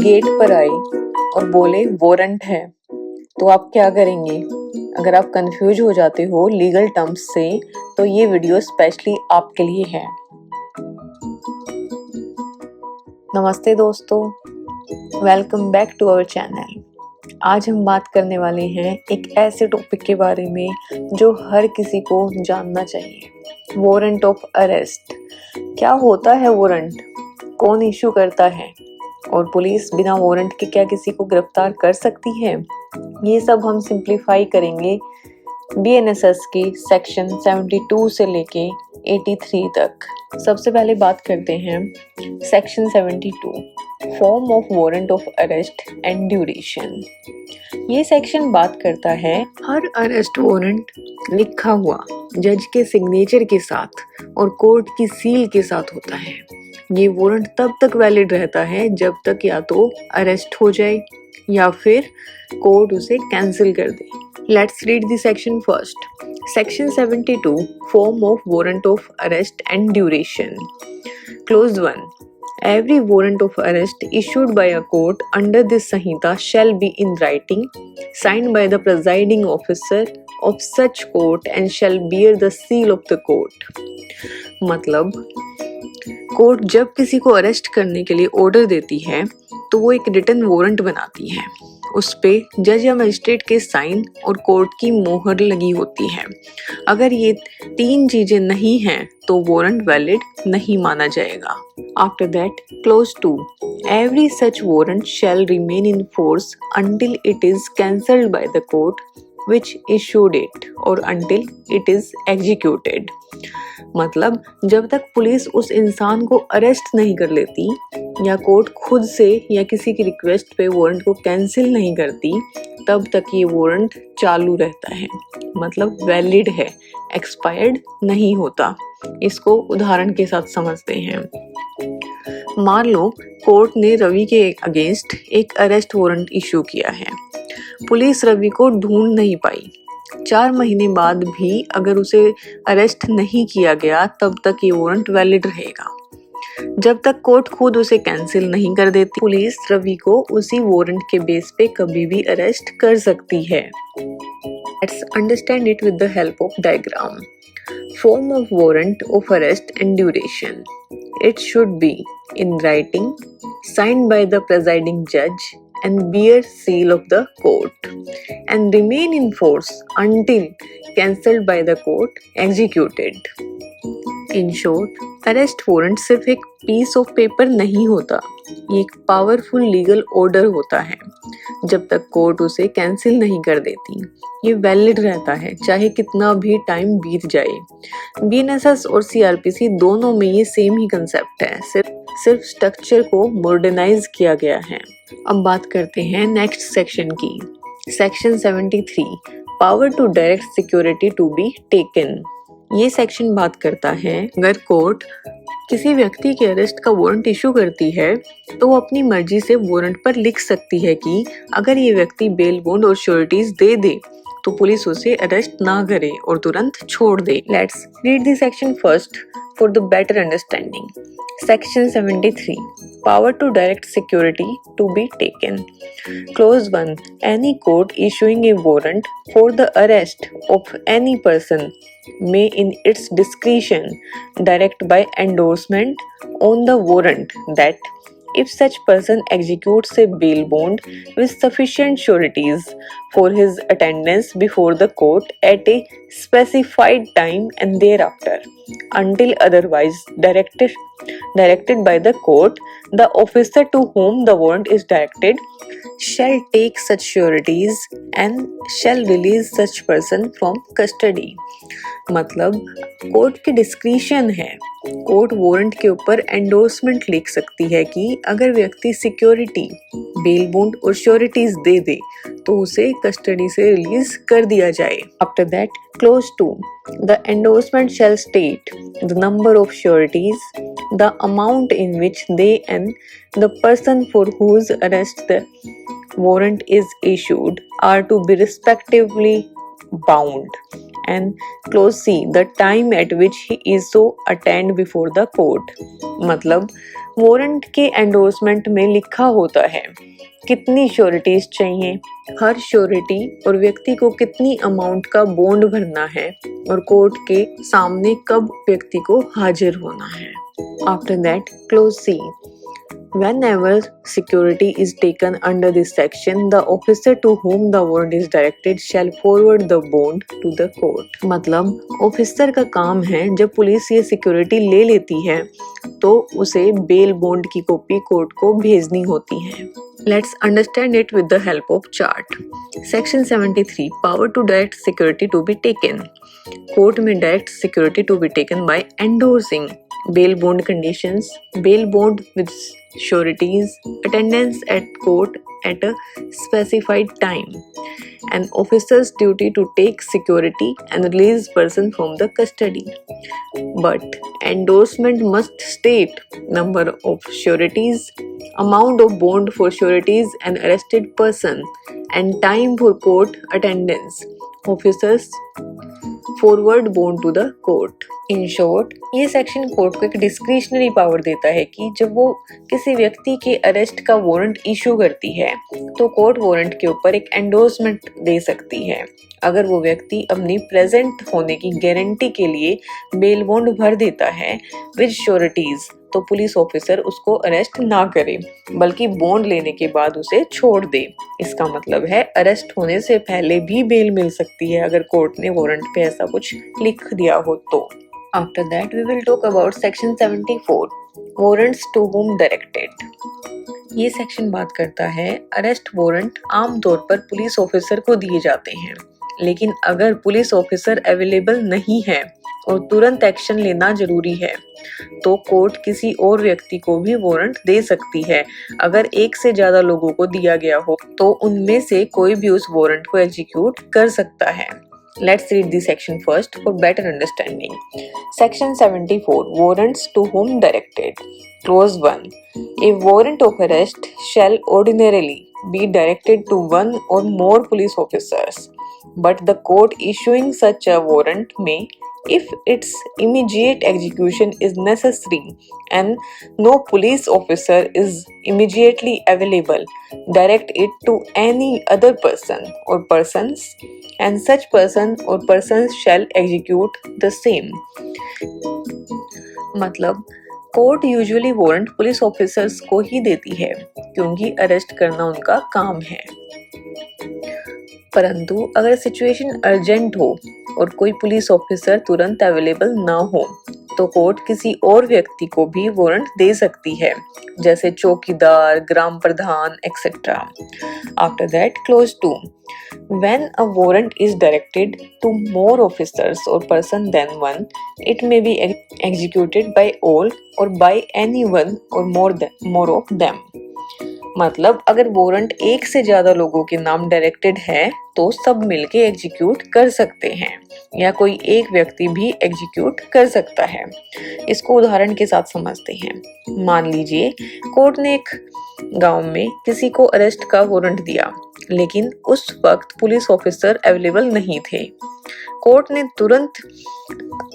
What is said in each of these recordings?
Gate पर आए और बोले वारंट है, तो आप क्या करेंगे? अगर आप कंफ्यूज हो जाते हो लीगल टर्म्स से तो ये वीडियो स्पेशली आपके लिए है। नमस्ते दोस्तों, welcome back to our channel. आज हम बात करने वाले हैं एक ऐसे टॉपिक के बारे में जो हर किसी को जानना चाहिए, वारंट ऑफ अरेस्ट। क्या होता है वारंट, कौन इशू करता है और पुलिस बिना वारंट के क्या किसी को गिरफ्तार कर सकती है? ये सब हम सिंप्लीफाई करेंगे बीएनएसएस की सेक्शन 72 से लेके 83 तक। सबसे पहले बात करते हैं section 72, form of warrant of arrest and duration. ये सेक्शन बात करता है हर अरेस्ट वारंट लिखा हुआ जज के सिग्नेचर के साथ और कोर्ट की सील के साथ होता है। ये वारंट तब तक वैलिड रहता है जब तक या तो अरेस्ट हो जाए या फिर कोर्ट उसे कैंसिल कर दे। Let's read the section first. Section 72, form of warrant of arrest and duration. Clause 1. Every warrant of arrest issued by a court under this Sanhita shall be in writing, signed by the presiding officer of such court and shall bear the seal of the court. मतलब court जब किसी को arrest करने के लिए order देती है तो वो एक रिटन वारंट बनाती है। उस पे जज या मजिस्ट्रेट के साइन और कोर्ट की मोहर लगी होती है। अगर ये तीन चीजें नहीं हैं तो वारंट वैलिड नहीं माना जाएगा। After that, clause 2, every such warrant shall remain in force until it is cancelled by the court which issued it or until it is executed। मतलब जब तक पुलिस उस इंसान को अरेस्ट नहीं कर लेती या कोर्ट खुद से या किसी की रिक्वेस्ट पे वारंट को कैंसिल नहीं करती तब तक ये वारंट चालू रहता है, मतलब वैलिड है, एक्सपायर्ड नहीं होता। इसको उदाहरण के साथ समझते हैं। मान लो कोर्ट ने रवि के अगेंस्ट एक अरेस्ट वारंट इशू किया है। पुलिस रवि को ढूंढ नहीं पाई। 4 महीने बाद भी अगर उसे अरेस्ट नहीं किया गया तब तक ये वारंट वैलिड रहेगा। जब तक कोर्ट खुद उसे कैंसिल नहीं कर देती, पुलिस रवि को उसी वारंट के बेस पे कभी भी अरेस्ट कर सकती है। Let's understand it with the help of diagram. Form of warrant of arrest and duration. It should be in writing, signed by the presiding judge and bear seal of the court, and remain in force until cancelled by the court, executed. In short, arrest warrant सिर्फ एक piece of paper नहीं होता, ये एक powerful legal order होता है। जब तक कोर्ट उसे कैंसिल नहीं कर देती ये वैलिड रहता है, चाहे कितना भी टाइम बीत जाए। बीएनएसएस और सीआरपीसी दोनों में ये सेम ही कंसेप्ट है, सिर्फ स्ट्रक्चर को मॉडर्नाइज किया गया है। अब बात करते हैं नेक्स्ट सेक्शन की, section 73, power to direct security to be taken. ये सेक्शन बात करता है अगर कोर्ट किसी व्यक्ति के अरेस्ट का वारंट इशू करती है तो वो अपनी मर्जी से वारंट पर लिख सकती है कि अगर ये व्यक्ति बेल बॉन्ड और श्योरिटीज दे दे तो पुलिस उसे अरेस्ट ना करे और तुरंत छोड़ दे। Let's read the section first for the better understanding. Section 73, power to direct security to be taken. Clause 1, any court issuing a warrant for the arrest of any person may in its discretion direct by endorsement on the warrant that if such person executes a bail bond with sufficient sureties for his attendance before the court at a specified time and thereafter until otherwise directed by the court, the officer to whom the warrant is directed shall take such sureties and shall release such person from custody। मतलब court की discretion है, court warrant के ऊपर endorsement लिख सकती है कि अगर व्यक्ति सिक्योरिटी, बेल बॉन्ड और श्योरिटीज दे दे तो उसे कस्टडी से रिलीज कर दिया जाए। After that, clause 2, the endorsement shall state the number of sureties, the amount in which they and the person for whose arrest the warrant is issued are to be respectively bound and clause C, the time at which he is to attend before the court. मतलब warrant के endorsement में लिखा होता है कितनी sureties चाहिए, हर surety और व्यक्ति को कितनी अमाउंट का बॉन्ड भरना है और कोर्ट के सामने कब व्यक्ति को हाजिर होना है. After that clause C, whenever security is taken under this section, the officer to whom the warrant is directed shall forward the bond to the court. मतलब ऑफिसर का काम है जब पुलिस ये सिक्योरिटी ले लेती है तो उसे बेल बॉन्ड की कॉपी कोर्ट को भेजनी होती है. Let's understand it with the help of chart. Section 73, power to direct security to be taken. Court may direct security to be taken by endorsing bail bond conditions, bail bond with sureties, attendance at court at a specified time, an officer's duty to take security and release person from the custody. But endorsement must state number of sureties, amount of bond for sureties and arrested person, and time for court attendance. Officers forward bond to the court. In short, ये section court को एक discretionary power देता है कि जब वो किसी व्यक्ति के अरेस्ट का वारंट इशू करती है तो कोर्ट वारंट के ऊपर एक एंडोर्समेंट दे सकती है. अगर वो व्यक्ति अपनी प्रेजेंट होने की गारंटी के लिए बेल बॉन्ड भर देता है विद श्योरिटीज तो पुलिस ऑफिसर उसको अरेस्ट ना करे बल्कि बॉन्ड लेने के बाद उसे छोड़ दे. इसका मतलब है अरेस्ट होने से पहले भी बेल मिल सकती है अगर कोर्ट ने वारंट पे ऐसा कुछ लिख दिया हो तो. After that we will talk about section 74, warrants to whom directed. ये सेक्शन बात करता है अरेस्ट वारंट आमतौर पर पुलिस ऑफिसर को दिए जाते हैं, लेकिन अगर पुलिस ऑफिसर अवेलेबल नहीं है और तुरंत एक्शन लेना जरूरी है तो कोर्ट किसी और व्यक्ति को भी वारंट दे सकती है. अगर एक से ज्यादा लोगों को दिया गया हो तो उनमें से कोई भी उस वारंट को एग्जीक्यूट कर सकता है. Let's read the section first for better understanding. Section 74, warrants to whom directed. Clause 1, a warrant of arrest shall ordinarily be directed to one or more police officers, but the court issuing such a warrant may, if its immediate execution is necessary and no police officer is immediately available, direct it to any other person or persons, and such person or persons shall execute the same. मतलब court usually warrant police officers को ही देती है क्योंकि arrest करना उनका काम है, परंतु अगर सिचुएशन अर्जेंट हो और कोई पुलिस ऑफिसर तुरंत अवेलेबल ना हो तो कोर्ट किसी और व्यक्ति को भी वारंट दे सकती है जैसे चौकीदार, ग्राम प्रधान etcetera. After that clause 2, when a warrant is directed to more officers or person than one, it may be executed by all or by anyone or more of them. मतलब अगर वारंट एक से ज्यादा लोगों के नाम डायरेक्टेड है तो सब मिलके एग्जीक्यूट कर सकते हैं या कोई एक व्यक्ति भी एग्जीक्यूट कर सकता है. इसको उदाहरण के साथ समझते हैं. मान लीजिए कोर्ट ने एक गांव में किसी को अरेस्ट का वारंट दिया लेकिन उस वक्त पुलिस ऑफिसर अवेलेबल नहीं थे. कोर्ट ने तुरंत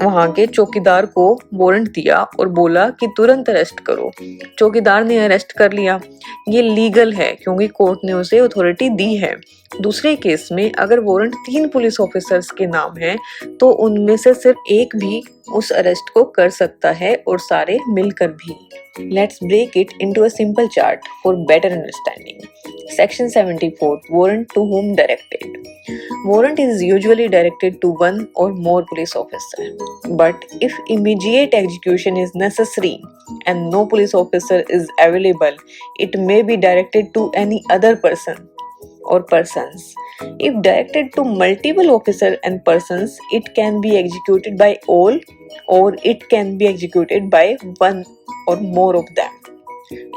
वहां के चौकीदार को वारंट दिया और बोला कि तुरंत अरेस्ट करो. चौकीदार ने अरेस्ट कर लिया. ये लीगल है क्योंकि कोर्ट ने उसे अथॉरिटी दी है. दूसरे केस में अगर वारंट 3 पुलिस ऑफिसर्स के नाम है तो उनमें से सिर्फ एक भी उस अरेस्ट को कर सकता है और सारे मिलकर भी. Let's break it into a simple chart for better understanding. Section 74, warrant to whom directed. Warrant is usually directed to one or more police officer, but if immediate execution is necessary and no police officer is available, it may be directed to any other person or persons. If directed to multiple officers and persons, it can be executed by all or it can be executed by one or more of them.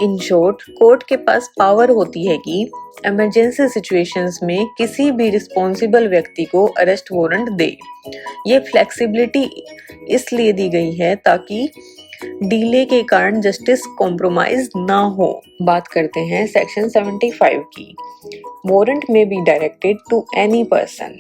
In short, court के पास power होती है कि emergency situations में किसी भी responsible व्यक्ति को arrest warrant दे. ये फ्लेक्सिबिलिटी इसलिए दी गई है ताकि डिले के कारण जस्टिस कॉम्प्रोमाइज ना हो. बात करते हैं सेक्शन 75 की. वारंट में be directed to any person.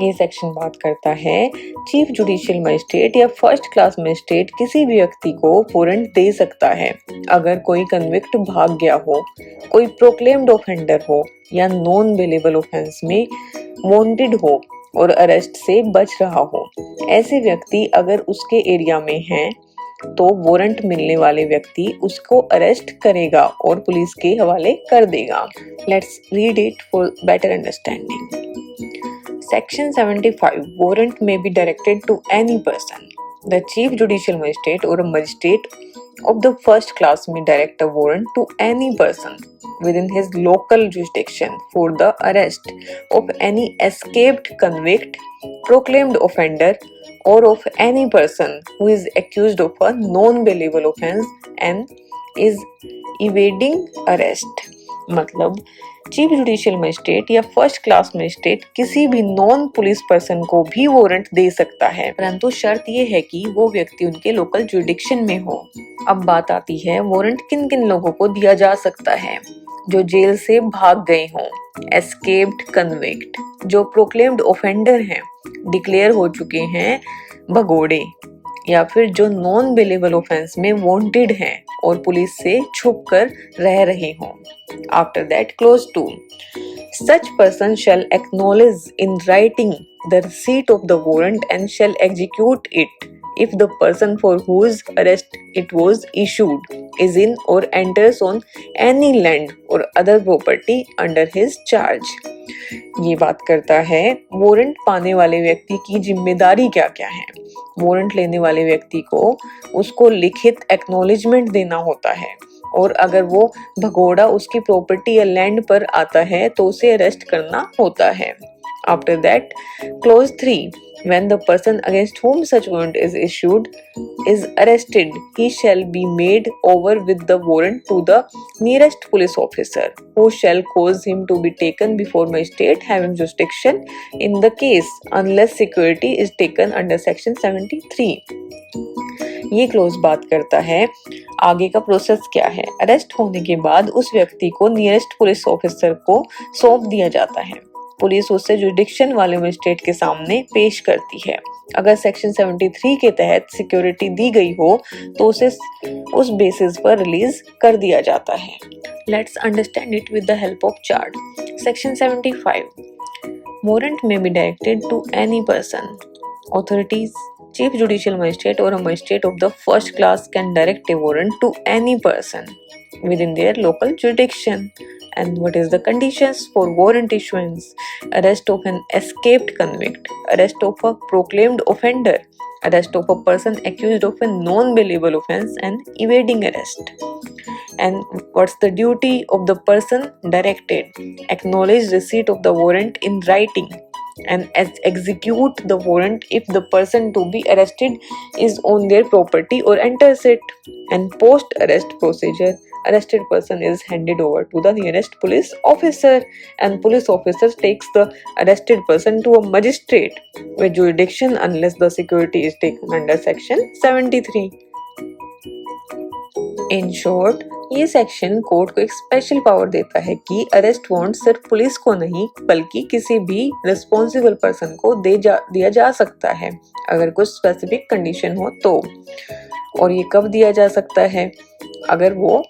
ये सेक्शन बात करता है चीफ जुडिशियल मजिस्ट्रेट या फर्स्ट क्लास मजिस्ट्रेट किसी भी व्यक्ति को वारंट दे सकता है अगर कोई कन्विक्ट भाग गया हो, कोई प्रोक्लेम्ड ऑफेंडर हो या नॉन बेलेबल ऑफेंस में वांटेड हो और अरेस्ट से बच रहा हो। ऐसे व्यक्ति अगर उसके एरिया में हैं तो वारंट मिलने वाले व्यक्ति उसको अरेस्ट करेगा और पुलिस के हवाले कर देगा। Let's read it for better understanding. Section 75. Warrant may be directed to any person. The Chief Judicial Magistrate or a magistrate of the first class may direct a warrant to any person within his local jurisdiction for the arrest of any escaped convict, proclaimed offender, or of any person who is accused of a non-bailable offense and is evading arrest. मतलब chief judicial magistrate या first class magistrate किसी भी non police person को भी warrant दे सकता है, परंतु शर्त ये है कि वो व्यक्ति उनके लोकल जुडिक्शन में हो। अब बात आती है वारंट किन किन लोगों को दिया जा सकता है। जो जेल से भाग गए हों, एस्केप्ड कन्विक्ट, जो प्रोक्लेम्ड ऑफेंडर हैं, डिक्लेयर हो चुके हैं भगोड़े, या फिर जो नॉन बेलेबल ऑफेंस में वांटेड हैं और पुलिस से छुप कर रह रहे हों। After that clause 2. Such person shall acknowledge in writing the receipt of the warrant and shall execute it if the person for whose arrest it was issued is in or enters on any land or other property under his charge. ये बात करता है warrant पाने वाले व्यक्ति की जिम्मेदारी क्या क्या है। वारंट लेने वाले व्यक्ति को उसको लिखित एक्नॉलेजमेंट देना होता है और अगर वो भगोड़ा उसकी प्रॉपर्टी या लैंड पर आता है तो उसे अरेस्ट करना होता है। After that close 3. When the person against whom such warrant is issued is arrested, he shall be made over with the warrant to the nearest police officer, who shall cause him to be taken before magistrate having jurisdiction in the case, unless security is taken under section 73. ये close बात करता है आगे का process क्या है। Arrest होने के बाद उस व्यक्ति को नियरेस्ट पुलिस ऑफिसर को सौंप दिया जाता है। पुलिस उसे जुडिक्शन वाले मजिस्ट्रेट के सामने पेश करती है। अगर सेक्शन 73 के तहत सिक्योरिटी दी गई हो तो उसे उस बेसिस पर रिलीज कर दिया जाता है। Let's understand it with the help of chart. Section 75. Warrant में be directed to any person. Authorities, Chief Judicial Magistrate or a magistrate of the first class can direct a warrant to any person within their local jurisdiction. And what is the conditions for warrant issuance? Arrest of an escaped convict, arrest of a proclaimed offender, arrest of a person accused of a non-bailable offense and evading arrest. And what's the duty of the person directed? Acknowledge receipt of the warrant in writing and execute the warrant if the person to be arrested is on their property or enters it. And post arrest procedure, arrested person is handed over to the nearest police officer and police officer takes the arrested person to a magistrate with jurisdiction unless the security is taken under section 73. In short, ये section court को एक special power देता है कि arrest warrant सिर्फ police को नहीं बल्कि किसी भी रिस्पॉन्सिबल पर्सन को दिया जा सकता है अगर कुछ स्पेसिफिक कंडीशन हो तो। और ये कब दिया जा सकता है? अगर वो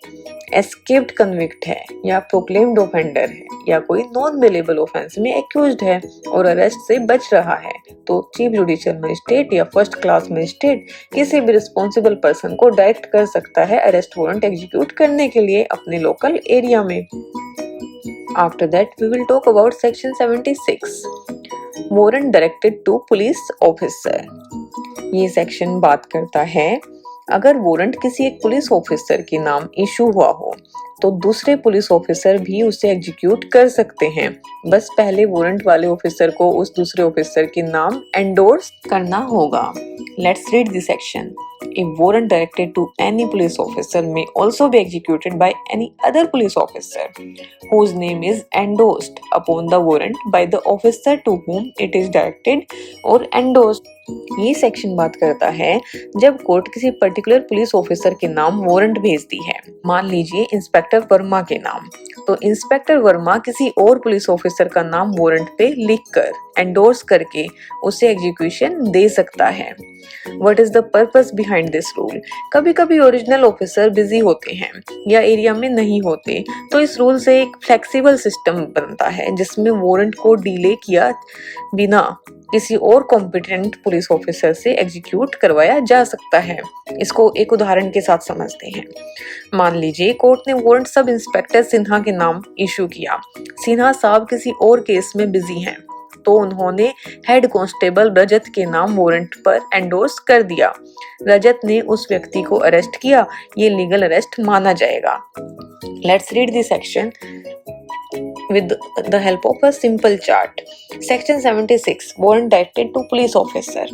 एस्केप्ड कन्विक्ट है या प्रोक्लेम्ड ऑफेंडर है या कोई नॉन बेलेबल ऑफेंस में एक्यूज्ड है और अरेस्ट से बच रहा है तो चीफ जुडिशियल मजिस्ट्रेट या फर्स्ट क्लास मजिस्ट्रेट किसी भी रिस्पॉन्सिबल पर्सन को डायरेक्ट कर सकता है अरेस्ट वारंट एग्जीक्यूट करने के लिए अपने लोकल एरिया में। After that we will talk about section 76. Warrant directed to police officer. ये सेक्शन बात करता है अगर वारंट किसी एक पुलिस ऑफिसर के नाम इशू हुआ हो तो दूसरे पुलिस ऑफिसर भी उसे एग्जीक्यूट कर सकते हैं, बस पहले वारंट वाले ऑफिसर को उस दूसरे ऑफिसर के नाम एंडोर्स करना होगा। Let's read this section. A warrant directed to any police officer may also be executed by any other police officer whose name is endorsed upon the warrant by the officer to whom it is directed or endorsed. ये section बात करता है जब court किसी particular police officer के नाम warrant भेजती है, मान लीजिए इंस्पेक्टर वर्मा के नाम, तो इंस्पेक्टर वर्मा किसी और पुलिस ऑफिसर का नाम वारंट पे लिखकर एंडोर्स करके उसे एग्जीक्यूशन दे सकता है। What is the purpose behind this rule? कभी कभी ओरिजिनल ऑफिसर बिजी होते हैं या एरिया में नहीं होते, तो इस रूल से एक फ्लेक्सिबल सिस्टम बनता है जिसमें वारंट को डिले किया बिना किसी और कॉम्पिटेंट पुलिस ऑफिसर से एग्जीक्यूट करवाया जा सकता है। इसको एक उदाहरण के साथ समझते हैं। मान लीजिए कोर्ट ने वारंट सब इंस्पेक्टर सिन्हा के नाम इशू किया। सिन्हा साहब किसी और केस में बिजी हैं, तो उन्होंने हेड कांस्टेबल रजत के नाम वारंट पर एंडोर्स कर दिया। रजत ने उस व्यक्ति को अरेस्ट किया, ये लीगल अरेस्ट माना जाएगा। Let's read this section with the help of a simple chart. Section 76, warrant directed to police officer.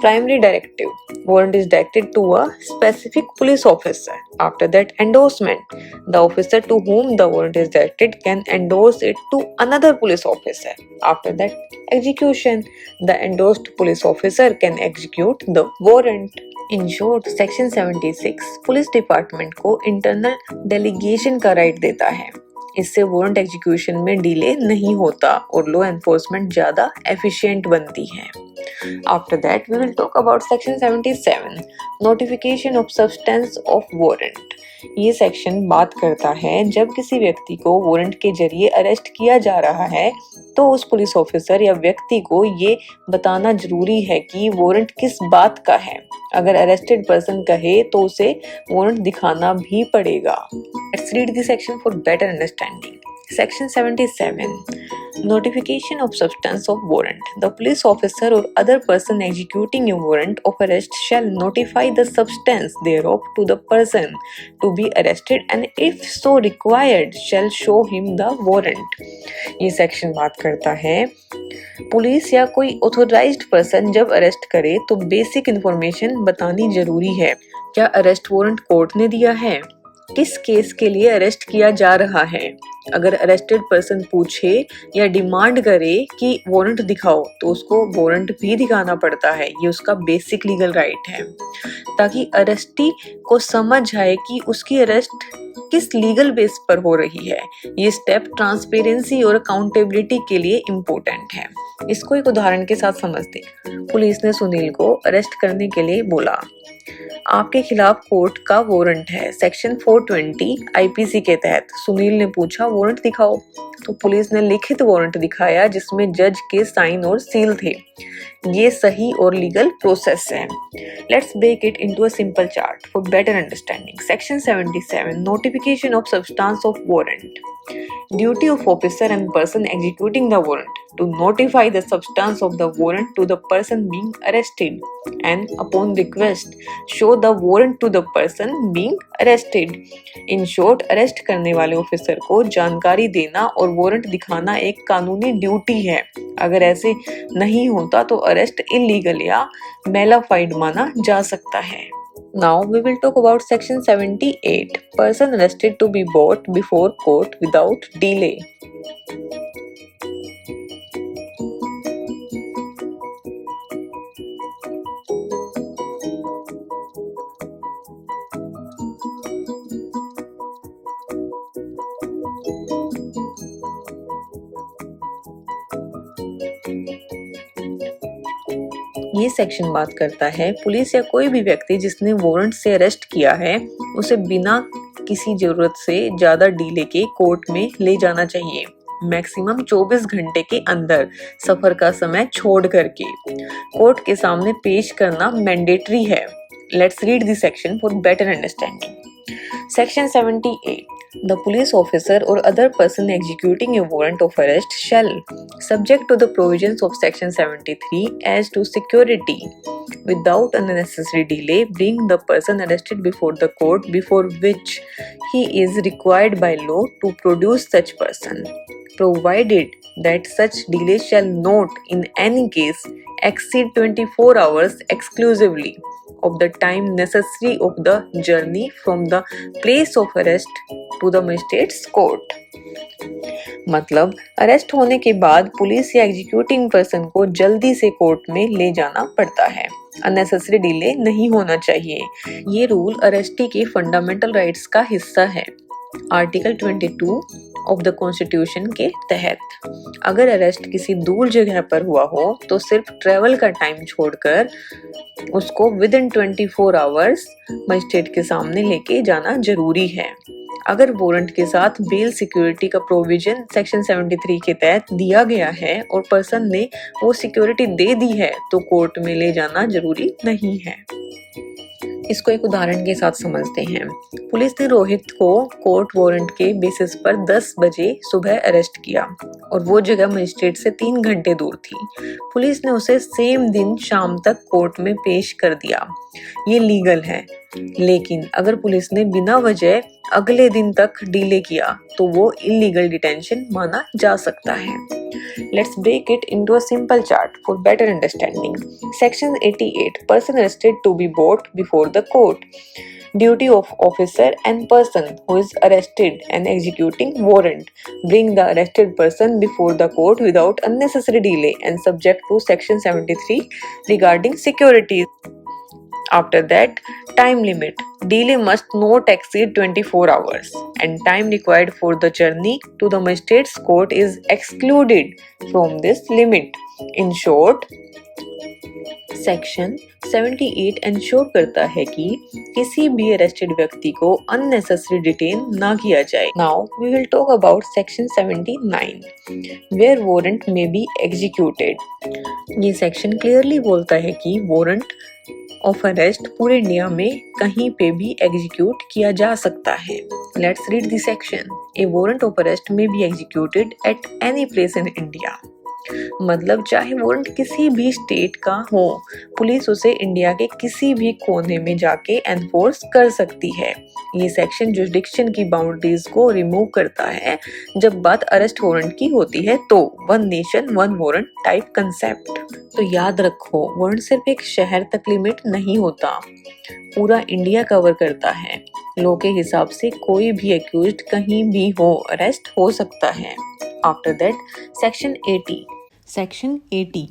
Primary directive, warrant is directed to a specific police officer. After that, endorsement, the officer to whom the warrant is directed can endorse it to another police officer. After that, execution, the endorsed police officer can execute the warrant. In short, section 76 police department को internal delegation का right देता है। इससे warrant execution में delay नहीं होता और law enforcement ज्यादा एफिशिएंट बनती है। After that, we will talk about section 77, notification of substance of warrant. ये सेक्शन बात करता है जब किसी व्यक्ति को वारंट के जरिए अरेस्ट किया जा रहा है तो उस पुलिस ऑफिसर या व्यक्ति को ये बताना जरूरी है कि वारंट किस बात का है। अगर अरेस्टेड पर्सन कहे तो उसे वारंट दिखाना भी पड़ेगा। Let's read the section for better understanding. Section 77, notification of substance of warrant. The police officer or other person executing a warrant of arrest shall notify the substance thereof to the person to be arrested and if so required shall show him the warrant. ये section बात करता है police या कोई authorised person जब arrest करे तो basic information बतानी जरूरी है। क्या अरेस्ट वारंट कोर्ट ने दिया है? किस केस के लिए अरेस्ट किया जा रहा है? अगर अरेस्टेड पर्सन पूछे या डिमांड करे कि वारंट दिखाओ तो उसको वारंट भी दिखाना पड़ता है। ये उसका बेसिक लीगल राइट है ताकि अरेस्टी को समझ आए कि उसकी अरेस्ट किस लीगल बेस पर हो रही है। ये स्टेप ट्रांसपेरेंसी और अकाउंटेबिलिटी के लिए इम्पोर्टेंट है। इसको एक उदाहरण के साथ समझते। पुलिस ने सुनील को अरेस्ट करने के लिए बोला। आपके खिलाफ कोर्ट का वारंट है सेक्शन 420 आईपीसी के तहत। सुनील ने पूछा वारंट दिखाओ, तो पुलिस ने लिखित वारंट दिखाया जिसमें जज के साइन और सील थे। ये सही और लीगल प्रोसेस है। Let's break it into a simple chart for better understanding. Section 77, notification of substance of warrant. Duty of officer and person executing the warrant to notify the substance of the warrant to the person being arrested and upon request show the warrant to the person being arrested. In short, arrest करने वाले officer को जानकारी देना और warrant दिखाना एक कानूनी duty है। अगर ऐसे नहीं होता तो अरेस्ट इलीगल या मेलाफाइड माना जा सकता है। Now we will talk about section 78, person arrested to be brought before court without delay. ये सेक्शन बात करता है पुलिस या कोई भी व्यक्ति जिसने वारंट से अरेस्ट किया है उसे बिना किसी जरूरत से ज्यादा डिले के कोर्ट में ले जाना चाहिए, मैक्सिमम 24 घंटे के अंदर सफर का समय छोड़ करके। कोर्ट के सामने पेश करना मैंडेटरी है। Let's read this section for better understanding. Section 78, the police officer or other person executing a warrant of arrest shall, subject to the provisions of section 73 as to security, without unnecessary delay, bring the person arrested before the court before which he is required by law to produce such person, provided that such delay shall not in any case exceed 24 hours exclusively of the time necessary of the journey from the place of arrest to the magistrate's court. मतलब arrest होने के बाद police या executing person को जल्दी से court में ले जाना पड़ता है। अननेसेसरी डिले नहीं होना चाहिए। ये रूल अरेस्टी के फंडामेंटल राइट्स का हिस्सा है। आर्टिकल 22 ऑफ द कॉन्स्टिट्यूशन के तहत। अगर अरेस्ट किसी दूर जगह पर हुआ हो तो सिर्फ ट्रेवल का टाइम छोड़कर उसको विद इन 24 आवर्स मजिस्ट्रेट के सामने लेके जाना जरूरी है। अगर वारंट के साथ बेल सिक्योरिटी का प्रोविजन सेक्शन 73 के तहत दिया गया है और पर्सन ने वो सिक्योरिटी दे दी है तो कोर्ट में ले जाना जरूरी नहीं है। इसको एक उदाहरण के साथ समझते हैं। पुलिस ने रोहित को कोर्ट वारंट के बेसिस पर 10 बजे सुबह अरेस्ट किया और वो जगह मजिस्ट्रेट से 3 घंटे दूर थी। पुलिस ने उसे सेम दिन शाम तक कोर्ट में पेश कर दिया। ये लीगल है, लेकिन अगर पुलिस ने बिना वजह अगले दिन तक डिले किया तो वो इलीगल डिटेंशन माना जा सकता है। Let's break it into a simple chart for better understanding. Section 88. Person arrested to be brought before the court. Duty of officer and person who is arrested and executing warrant. Bring the arrested person before the court without unnecessary delay and subject to Section 73 regarding security. After that, time limit. Delay must not exceed 24 hours and time required for the journey to the magistrate's court is excluded from this limit. In short, section 78 ensure करता है कि किसी भी arrested व्यक्ति को unnecessary detain ना किया जाए। Now we will talk about section 79 where warrant में बी एग्जीक्यूटेड। ये सेक्शन क्लियरली बोलता है कि वारंट ऑफ अरेस्ट पूरे इंडिया में कहीं पे भी एग्जीक्यूट किया जा सकता है। Let's read the section. A warrant of arrest may be executed at any place in India. मतलब चाहे वारंट किसी भी स्टेट का हो, पुलिस उसे इंडिया के किसी भी कोने में जाके एनफोर्स कर सकती है। ये सेक्शन जुरिडिक्शन की बाउंड्रीज को रिमूव करता है जब बात अरेस्ट वारंट की होती है तो one nation one warrant type concept. तो याद रखो, वारंट सिर्फ एक शहर तक लिमिट नहीं होता, पूरा इंडिया कवर करता है। लॉ के हिसाब से कोई भी एक्यूज्ड कहीं भी हो अरेस्ट हो सकता है। After that, Section 80. Section 80.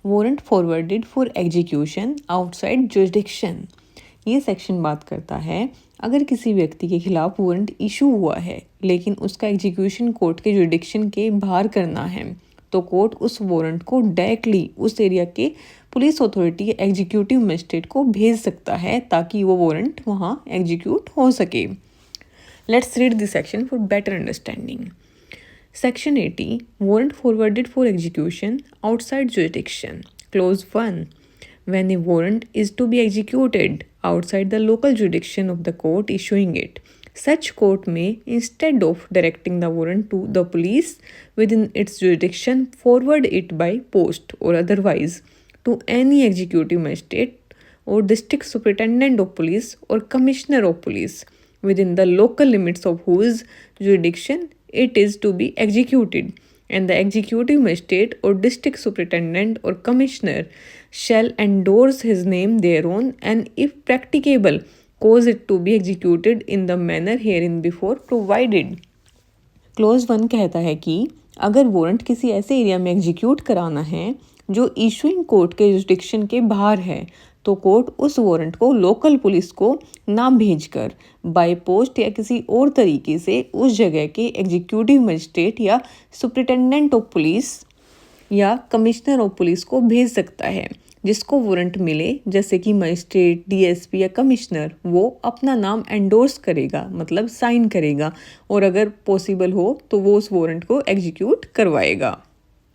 Warrant forwarded for execution outside jurisdiction. ये सेक्शन बात करता है अगर किसी व्यक्ति के खिलाफ वारंट इशू हुआ है लेकिन उसका एग्जीक्यूशन कोर्ट के जुरिडिक्शन के बाहर करना है तो कोर्ट उस वारंट को डायरेक्टली उस एरिया के पुलिस अथॉरिटी या एग्जीक्यूटिव मजिस्ट्रेट को भेज सकता है ताकि वो वारंट वहाँ एग्जीक्यूट हो सके। Let's read this section for better understanding. Section 80. Warrant forwarded for execution outside jurisdiction. Clause 1. When a warrant is to be executed outside the local jurisdiction of the court issuing it, such court may, instead of directing the warrant to the police within its jurisdiction, forward it by post or otherwise to any executive magistrate or district superintendent of police or commissioner of police within the local limits of whose jurisdiction it is to be executed, and the executive magistrate or district superintendent or commissioner shall endorse his name thereon and if practicable cause it to be executed in the manner herein before provided. Close 1 कहता है कि अगर warrant किसी ऐसे area में execute कराना है जो इशूइंग कोर्ट के जुरिडिक्शन के बाहर है तो कोर्ट उस वारंट को लोकल पुलिस को ना भेजकर बाय पोस्ट या किसी और तरीके से उस जगह के एग्जीक्यूटिव मजिस्ट्रेट या सुपरिटेंडेंट ऑफ पुलिस या कमिश्नर ऑफ पुलिस को भेज सकता है जिसको वारंट मिले, जैसे कि मजिस्ट्रेट, डीएसपी या कमिश्नर। वो अपना नाम एंडोर्स करेगा, मतलब साइन करेगा, और अगर पॉसिबल हो तो वो उस वारंट को एग्जीक्यूट करवाएगा।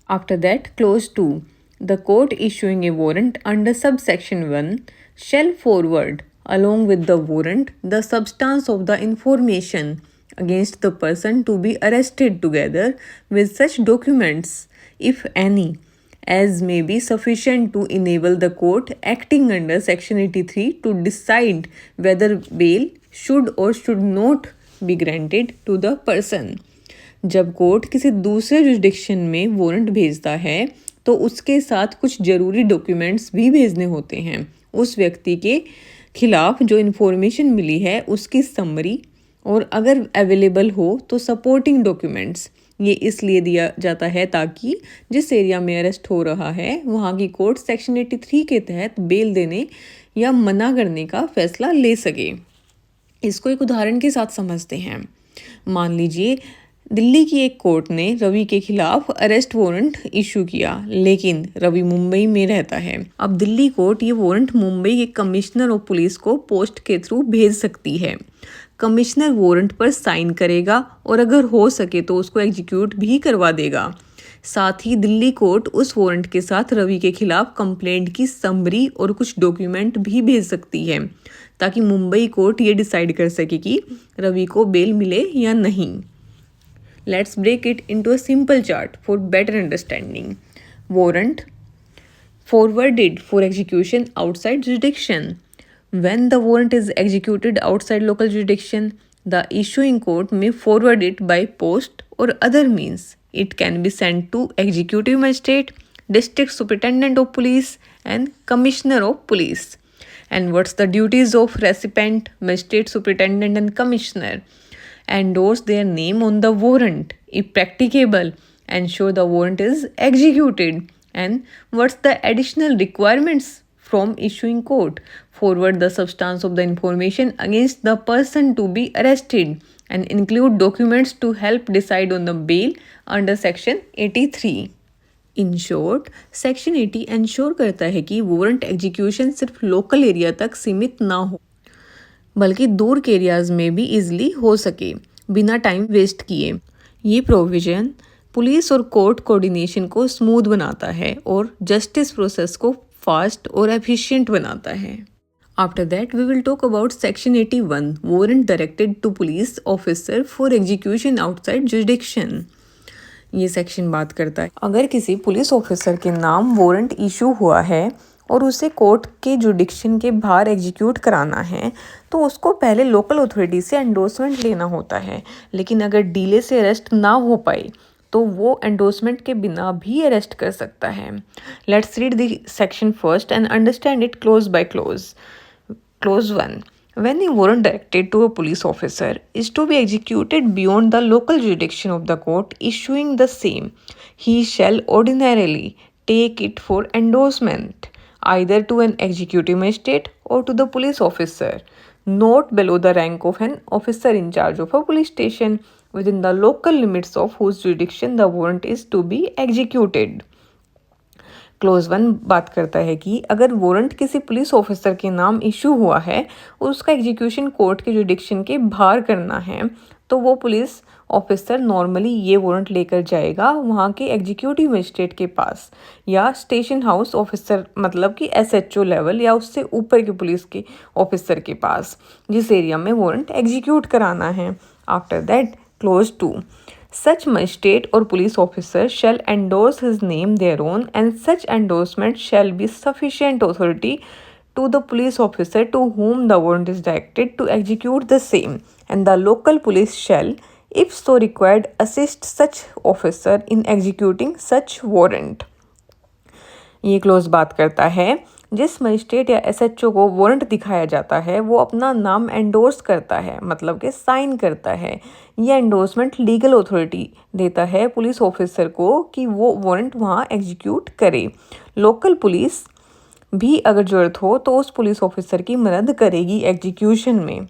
After that clause 2, the court issuing a warrant under subsection 1 shall forward along with the warrant the substance of the information against the person to be arrested together with such documents, if any, as may be sufficient to enable the court acting under section 83 to decide whether bail should or should not be granted to the person. जब court किसी दूसरे jurisdiction में warrant भेजता है तो उसके साथ कुछ ज़रूरी डॉक्यूमेंट्स भी भेजने होते हैं। उस व्यक्ति के खिलाफ जो इन्फॉर्मेशन मिली है उसकी समरी, और अगर अवेलेबल हो तो सपोर्टिंग डॉक्यूमेंट्स। ये इसलिए दिया जाता है ताकि जिस एरिया में अरेस्ट हो रहा है वहाँ की कोर्ट सेक्शन 83 के तहत बेल देने या मना करने का फैसला ले सके। इसको एक उदाहरण के साथ समझते हैं। मान लीजिए दिल्ली की एक कोर्ट ने रवि के खिलाफ अरेस्ट वारंट इशू किया, लेकिन रवि मुंबई में रहता है। अब दिल्ली कोर्ट ये वारंट मुंबई के कमिश्नर ऑफ पुलिस को पोस्ट के थ्रू भेज सकती है। कमिश्नर वारंट पर साइन करेगा और अगर हो सके तो उसको एग्जीक्यूट भी करवा देगा। साथ ही दिल्ली कोर्ट उस वारंट के साथ रवि के खिलाफ कंप्लेंट की समरी और कुछ डॉक्यूमेंट भी भेज सकती है, ताकि मुंबई कोर्ट ये डिसाइड कर सके कि रवि को बेल मिले या नहीं। Let's break it into a simple chart for better understanding. Warrant forwarded for execution outside jurisdiction. When the warrant is executed outside local jurisdiction, the issuing court may forward it by post or other means. It can be sent to executive magistrate, district superintendent of police, and commissioner of police. And what's the duties of recipient, magistrate, superintendent, and commissioner? Endorse their name on the warrant if practicable, ensure the warrant is executed. And what's the additional requirements from issuing court? Forward the substance of the information against the person to be arrested and include documents to help decide on the bail under section 83. In short section 80 ensure करता है कि warrant execution सिर्फ local area तक सीमित ना हो, बल्कि दूर के एरियाज में भी इजीली हो सके बिना टाइम वेस्ट किए। ये प्रोविजन पुलिस और कोर्ट कोऑर्डिनेशन को स्मूथ बनाता है और जस्टिस प्रोसेस को फास्ट और एफिशिएंट बनाता है। After that we will talk about section 81 warrant directed to police officer for execution outside jurisdiction. ये सेक्शन बात करता है अगर किसी पुलिस ऑफिसर के नाम वारंट इशू हुआ है और उसे कोर्ट के जुडिक्शन के बाहर एग्जीक्यूट कराना है तो उसको पहले लोकल अथॉरिटी से एंडोर्समेंट लेना होता है। लेकिन अगर डीले से अरेस्ट ना हो पाए तो वो एंडोर्समेंट के बिना भी अरेस्ट कर सकता है। Let's read the section first and understand it close by close. Clause 1. When a warrant directed to a police officer is to be executed beyond the local jurisdiction of the court issuing the same, he shall ordinarily take it for endorsement either to an executive magistrate or to the police officer not below the rank of an officer in charge of a police station within the local limits of whose jurisdiction the warrant is to be executed. Close 1 बात करता है कि अगर warrant किसी police officer के नाम issue हुआ है और उसका एग्जीक्यूशन कोर्ट के जुडिक्शन के बाहर करना है तो वो पुलिस ऑफिसर नॉर्मली ये वारंट लेकर जाएगा वहाँ के एग्जीक्यूटिव मजिस्ट्रेट के पास या स्टेशन हाउस ऑफिसर मतलब कि एसएचओ लेवल या उससे ऊपर के पुलिस के ऑफिसर के पास जिस एरिया में वारंट एग्जीक्यूट कराना है। After that clause 2. Such magistrate or police officer shall endorse his name thereon, and such endorsement shall be sufficient authority to the police officer to whom the warrant is directed to execute the same, and the local police shall, if so required, assist such officer in executing such warrant. ये close बात करता है जिस magistrate या SHO को warrant दिखाया जाता है वो अपना नाम एंडोर्स करता है मतलब कि साइन करता है। यह एंडोर्समेंट लीगल अथॉरिटी देता है पुलिस ऑफिसर को कि वो वारंट वहाँ एग्जीक्यूट करे। लोकल पुलिस भी अगर ज़रूरत हो तो उस पुलिस ऑफिसर की मदद करेगी एग्जीक्यूशन में।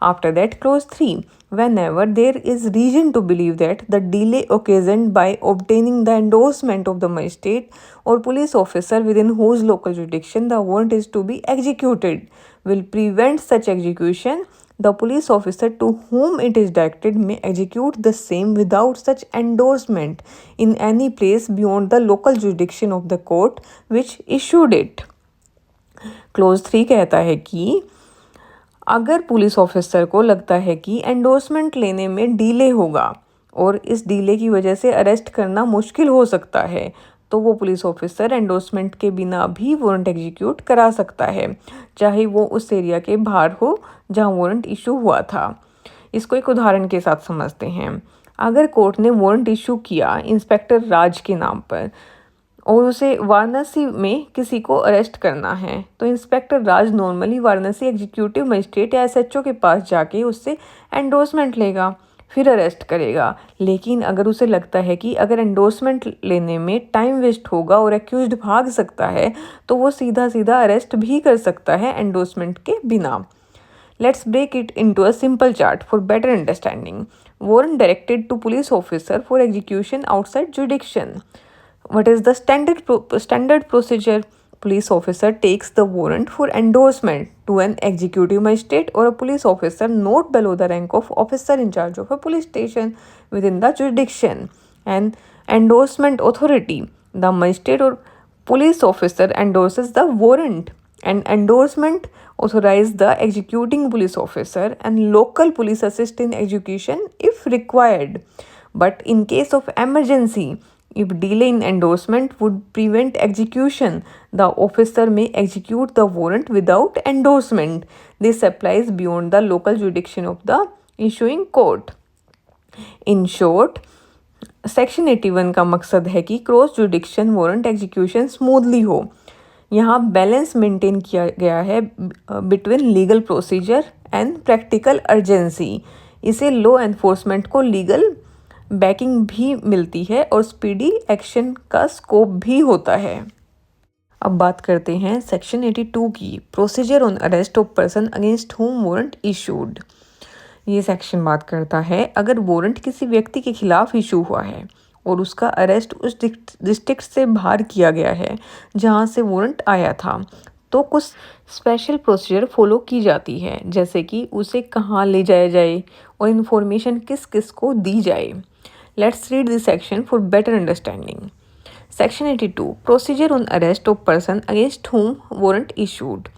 After that, clause 3. Whenever there is reason to believe that the delay occasioned by obtaining the endorsement of the magistrate or police officer within whose local jurisdiction the warrant is to be executed will prevent such execution, the police officer to whom it is directed may execute the same without such endorsement in any place beyond the local jurisdiction of the court which issued it. Clause 3 कहता है कि अगर police officer को लगता है कि endorsement लेने में डिले होगा और इस डिले की वजह से अरेस्ट करना मुश्किल हो सकता है तो वो पुलिस ऑफिसर एंडोर्समेंट के बिना भी वारंट एग्जीक्यूट करा सकता है, चाहे वो उस एरिया के बाहर हो जहां वारंट इशू हुआ था। इसको एक उदाहरण के साथ समझते हैं। अगर कोर्ट ने वारंट इशू किया इंस्पेक्टर राज के नाम पर और उसे वाराणसी में किसी को अरेस्ट करना है तो इंस्पेक्टर राज नॉर्मली वाराणसी एग्जीक्यूटिव मजिस्ट्रेट या एसएचओ के पास जाके उससे एंडोर्समेंट लेगा फिर अरेस्ट करेगा। लेकिन अगर उसे लगता है कि अगर एंडोर्समेंट लेने में टाइम वेस्ट होगा और एक्यूज्ड भाग सकता है तो वो सीधा सीधा अरेस्ट भी कर सकता है एंडोर्समेंट के बिना। Let's break it into a simple chart for better understanding. warrant directed to police officer for execution outside jurisdiction. What is the standard procedure? Police officer takes the warrant for endorsement to an executive magistrate or a police officer not below the rank of officer in charge of a police station within the jurisdiction. And endorsement authority, the magistrate or police officer endorses the warrant, and endorsement authorize the executing police officer and local police assist in execution if required. But in case of emergency, if delay in endorsement would prevent execution, the officer may execute the warrant without endorsement. This applies beyond the local jurisdiction of the issuing court. In short, section 81 का मकसद है कि cross जुडिक्शन warrant execution smoothly हो। यहाँ balance maintain किया गया है between legal procedure and practical urgency. इसे लॉ एनफोर्समेंट को लीगल बैकिंग भी मिलती है और स्पीडी एक्शन का स्कोप भी होता है। अब बात करते हैं सेक्शन 82 की, procedure on arrest of person against whom warrant issued. ये सेक्शन बात करता है अगर वारंट किसी व्यक्ति के खिलाफ इशू हुआ है और उसका अरेस्ट उस डिस्ट्रिक्ट से बाहर किया गया है जहाँ से वारंट आया था, तो कुछ स्पेशल प्रोसीजर फॉलो की जाती है, जैसे कि उसे कहाँ ले जाया जाए और इन्फॉर्मेशन किस किस को दी जाए। Let's read this section for better understanding. Section 82, Procedure on arrest of person against whom warrant issued.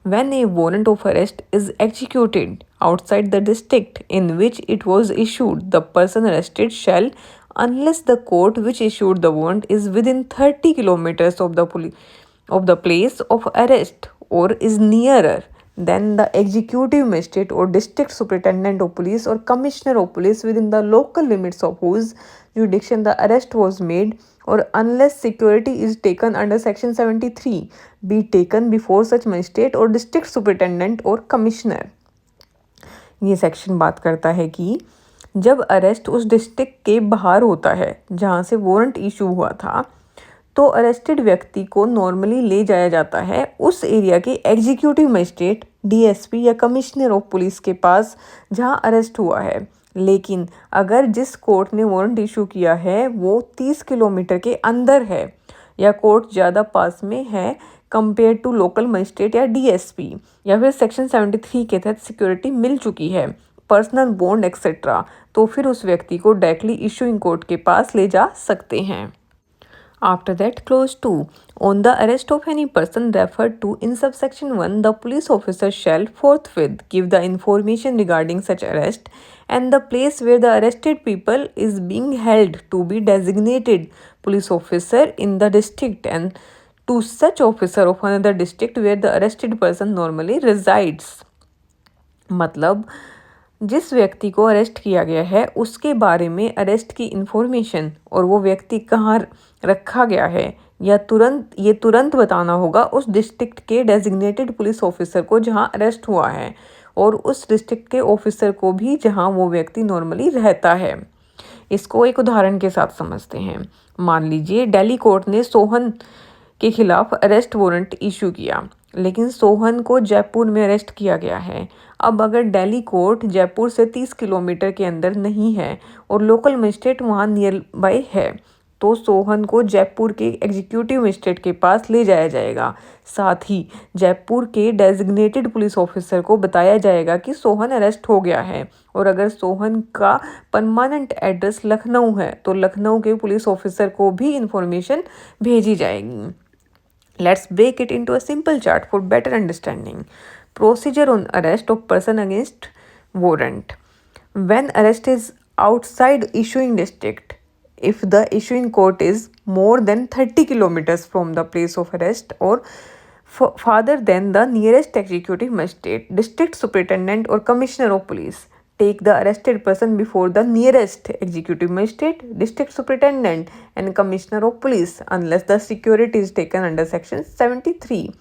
When a warrant of arrest is executed outside the district in which it was issued, the person arrested shall, unless the court which issued the warrant is within 30 kilometers of the place of arrest or is nearer, then the executive magistrate or district superintendent of police or commissioner of police within the local limits of whose jurisdiction the arrest was made, or unless security is taken under section 73, be taken before such magistrate or district superintendent or commissioner. ये section बात करता है कि जब arrest उस district के बाहर होता है जहाँ से वारंट इशू हुआ था, तो अरेस्टेड व्यक्ति को नॉर्मली ले जाया जाता है उस एरिया के एग्जीक्यूटिव मजिस्ट्रेट, डीएसपी या कमिश्नर ऑफ पुलिस के पास जहां अरेस्ट हुआ है। लेकिन अगर जिस कोर्ट ने वारंट इशू किया है वो 30 किलोमीटर के अंदर है या कोर्ट ज़्यादा पास में है कंपेयर टू लोकल मजिस्ट्रेट या डीएसपी, या फिर सेक्शन 73 के तहत सिक्योरिटी मिल चुकी है, पर्सनल बॉन्ड एक्सेट्रा, तो फिर उस व्यक्ति को डायरेक्टली इशूइंग कोर्ट के पास ले जा सकते हैं। After that, clause 2. On the arrest of any person referred to in subsection 1, the police officer shall forthwith give the information regarding such arrest and the place where the arrested people is being held to be designated police officer in the district and to such officer of another district where the arrested person normally resides. मतलब जिस व्यक्ति को arrest किया गया है उसके बारे में अरेस्ट की इन्फॉर्मेशन और वो व्यक्ति कहाँ रखा गया है या तुरंत बताना होगा उस डिस्ट्रिक्ट के डेजिग्नेटेड पुलिस ऑफिसर को जहां अरेस्ट हुआ है, और उस डिस्ट्रिक्ट के ऑफिसर को भी जहां वो व्यक्ति नॉर्मली रहता है। इसको एक उदाहरण के साथ समझते हैं। मान लीजिए दिल्ली कोर्ट ने सोहन के खिलाफ अरेस्ट वारंट इशू किया, लेकिन सोहन को जयपुर में अरेस्ट किया गया है। अब अगर दिल्ली कोर्ट जयपुर से 30 किलोमीटर के अंदर नहीं है और लोकल मजिस्ट्रेट वहाँ नियर बाय है, तो सोहन को जयपुर के एग्जीक्यूटिव मजिस्ट्रेट के पास ले जाया जाएगा। साथ ही जयपुर के डेजिग्नेटेड पुलिस ऑफिसर को बताया जाएगा कि सोहन अरेस्ट हो गया है, और अगर सोहन का परमानेंट एड्रेस लखनऊ है तो लखनऊ के पुलिस ऑफिसर को भी इंफॉर्मेशन भेजी जाएगी। Let's break it into a simple chart for better understanding. Procedure on arrest of person against warrant. When arrest is outside issuing district, if the issuing court is more than 30 kilometers from the place of arrest or farther than the nearest executive magistrate, district superintendent or commissioner of police, take the arrested person before the nearest executive magistrate, district superintendent and commissioner of police unless the security is taken under section 73.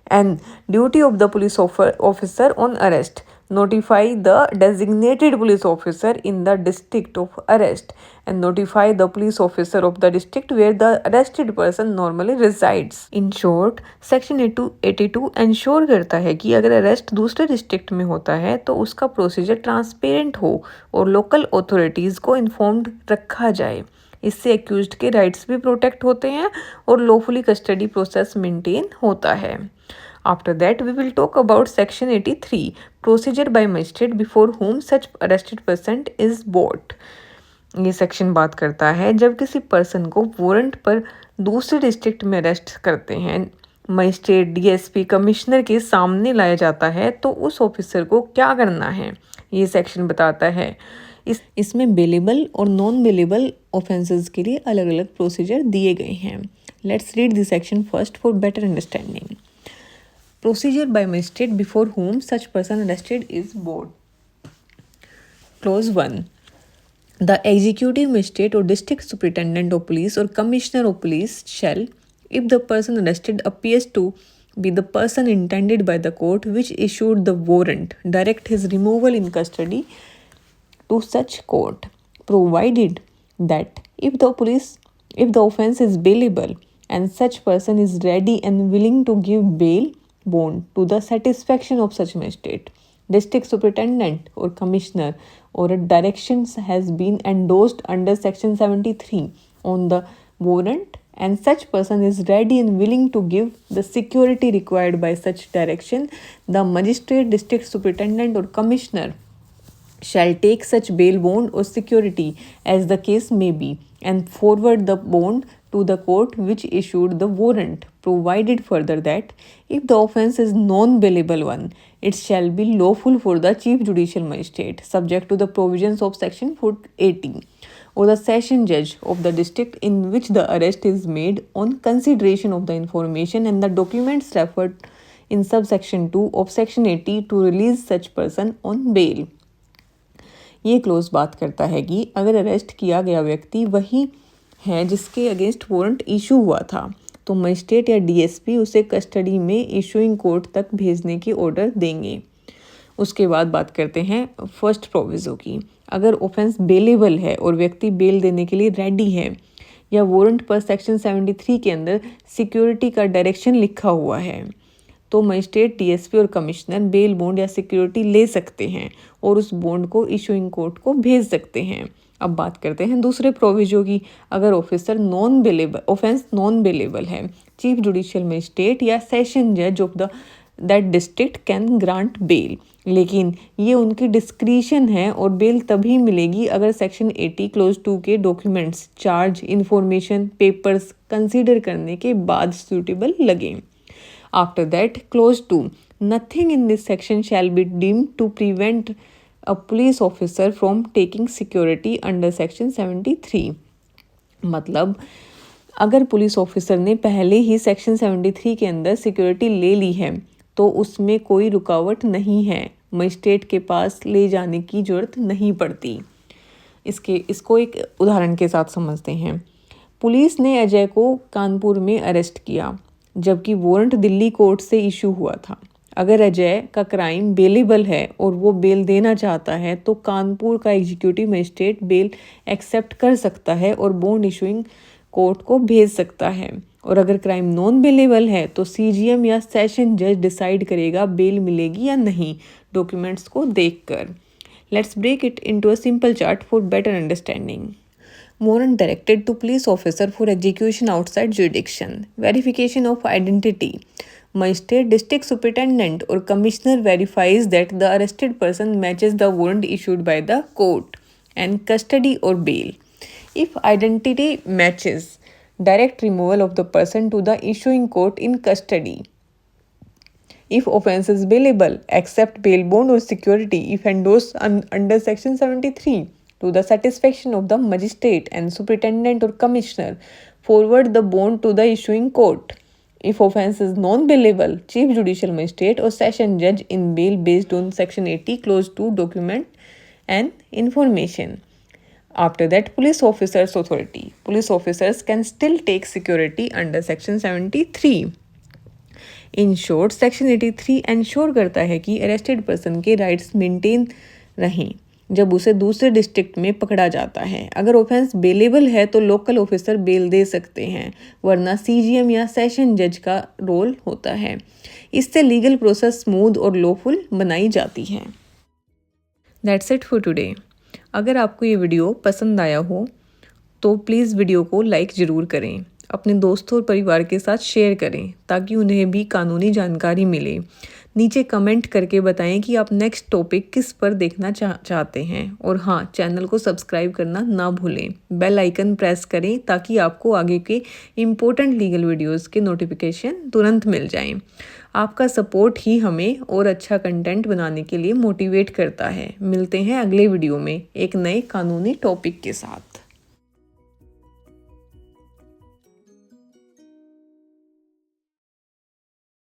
And duty of the police officer on arrest, notify the designated police officer in the district of arrest and notify the police officer of the district where the arrested person normally resides. In short, section 82 ensure करता है कि अगर arrest दूसरे district में होता है तो उसका प्रोसीजर ट्रांसपेरेंट हो और लोकल अथॉरिटीज़ को इन्फॉर्म्ड रखा जाए। इससे एक्यूज्ड के राइट्स भी प्रोटेक्ट होते हैं और लॉफुली कस्टडी प्रोसेस मेंटेन होता है। After that, we will talk about Section 83, Procedure by Magistrate before whom such arrested person is brought. ये सेक्शन बात करता है जब किसी पर्सन को वारंट पर दूसरे डिस्ट्रिक्ट में अरेस्ट करते हैं, मजिस्ट्रेट, डीएसपी, कमिश्नर के सामने लाया जाता है तो उस ऑफिसर को क्या करना है, ये सेक्शन बताता है। इसमें बेलेबल और नॉन बेलेबल ऑफेंसेस के लिए अलग अलग प्रोसीजर दिए गए हैं। Let's read this section first for better understanding. Procedure by magistrate before whom such person arrested is brought. Clause 1. The executive magistrate or district superintendent of police or commissioner of police shall, if the person arrested appears to be the person intended by the court which issued the warrant, direct his removal in custody to such court, provided that if the offence is bailable and such person is ready and willing to give bail bond to the satisfaction of such magistrate, district superintendent or commissioner, or a directions has been endorsed under section 73 on the warrant and such person is ready and willing to give the security required by such direction, the magistrate, district superintendent or commissioner shall take such bail bond or security as the case may be and forward the bond to the court which issued the warrant, provided further that if the offence is non-bailable one, it shall be lawful for the chief judicial magistrate, subject to the provisions of section 480, or the session judge of the district in which the arrest is made on consideration of the information and the documents referred in subsection 2 of section 80 to release such person on bail. ये close बात करता है कि अगर arrest किया गया व्यक्ति वही है जिसके अगेंस्ट वारंट इशू हुआ था तो मजिस्ट्रेट या डीएसपी उसे कस्टडी में इशूइंग कोर्ट तक भेजने की ऑर्डर देंगे। उसके बाद बात करते हैं फर्स्ट प्रोविजो की। अगर ऑफेंस बेलेबल है और व्यक्ति बेल देने के लिए रेडी है या वारंट पर सेक्शन 73 के अंदर सिक्योरिटी का डायरेक्शन लिखा हुआ है तो मजिस्ट्रेट, डीएसपी और कमिश्नर बेल बॉन्ड या सिक्योरिटी ले सकते हैं और उस बॉन्ड को इशूइंग कोर्ट को भेज सकते हैं। अब बात करते हैं दूसरे प्रोविजो की। अगर ऑफिसर ऑफेंस नॉन बेलेबल है, चीफ जुडिशियल मजिस्ट्रेट या सेशन जज of that district can grant bell, लेकिन ये उनकी डिस्क्रिशन है और बेल तभी मिलेगी अगर सेक्शन 80 क्लोज 2 के documents, charge, information, papers consider करने के बाद सूटेबल लगें। After that, clause 2, nothing in this section shall be deemed to prevent a police officer from taking security under section 73. मतलब अगर पुलिस ऑफिसर ने पहले ही सेक्शन 73 के अंदर सिक्योरिटी ले ली है तो उसमें कोई रुकावट नहीं है, मजिस्ट्रेट के पास ले जाने की जरूरत नहीं पड़ती। इसको एक उदाहरण के साथ समझते हैं। पुलिस ने अजय को कानपुर में अरेस्ट किया जबकि वारंट दिल्ली कोर्ट से इशू हुआ था। अगर अजय का क्राइम बेलेबल है और वो बेल देना चाहता है तो कानपुर का एग्जीक्यूटिव मजिस्ट्रेट बेल एक्सेप्ट कर सकता है और बॉन्ड इशूइंग कोर्ट को भेज सकता है। और अगर क्राइम नॉन बेलेबल है तो सीजीएम या सेशन जज डिसाइड करेगा बेल मिलेगी या नहीं डॉक्यूमेंट्स को देखकर। Let's break it into a simple chart for better understanding. Warrant directed to police officer for execution outside jurisdiction. Verification of identity. Magistrate, district superintendent or commissioner verifies that the arrested person matches the warrant issued by the court and custody or bail. If identity matches, direct removal of the person to the issuing court in custody. If offence is bailable, accept bail bond or security if endorsed under section 73. To the satisfaction of the magistrate and superintendent or commissioner, forward the bond to the issuing court. If offence is non-bailable, chief judicial magistrate or session judge in bail based on section 80 clause 2 document and information. After that, police officers authority. Police officers can still take security under section 73. In short section 83 ensure करता है कि arrested person के rights maintain रहें जब उसे दूसरे district में पकड़ा जाता है। अगर ऑफेंस बेलेबल है तो लोकल ऑफिसर बेल दे सकते हैं, वरना सीजीएम या सेशन जज का रोल होता है। इससे लीगल प्रोसेस स्मूथ और लॉफुल बनाई जाती है। That's it for today. अगर आपको ये वीडियो पसंद आया हो तो प्लीज़ वीडियो को लाइक ज़रूर करें, अपने दोस्तों और परिवार के साथ शेयर करें ताकि उन्हें भी कानूनी जानकारी मिले। नीचे कमेंट करके बताएं कि आप नेक्स्ट टॉपिक किस पर देखना चाहते हैं। और हाँ, चैनल को सब्सक्राइब करना ना भूलें। बेल आइकन प्रेस करें ताकि आपको आगे के इम्पोर्टेंट लीगल वीडियोस के नोटिफिकेशन तुरंत मिल जाएं। आपका सपोर्ट ही हमें और अच्छा कंटेंट बनाने के लिए मोटिवेट करता है। मिलते हैं अगले वीडियो में एक नए कानूनी टॉपिक के साथ।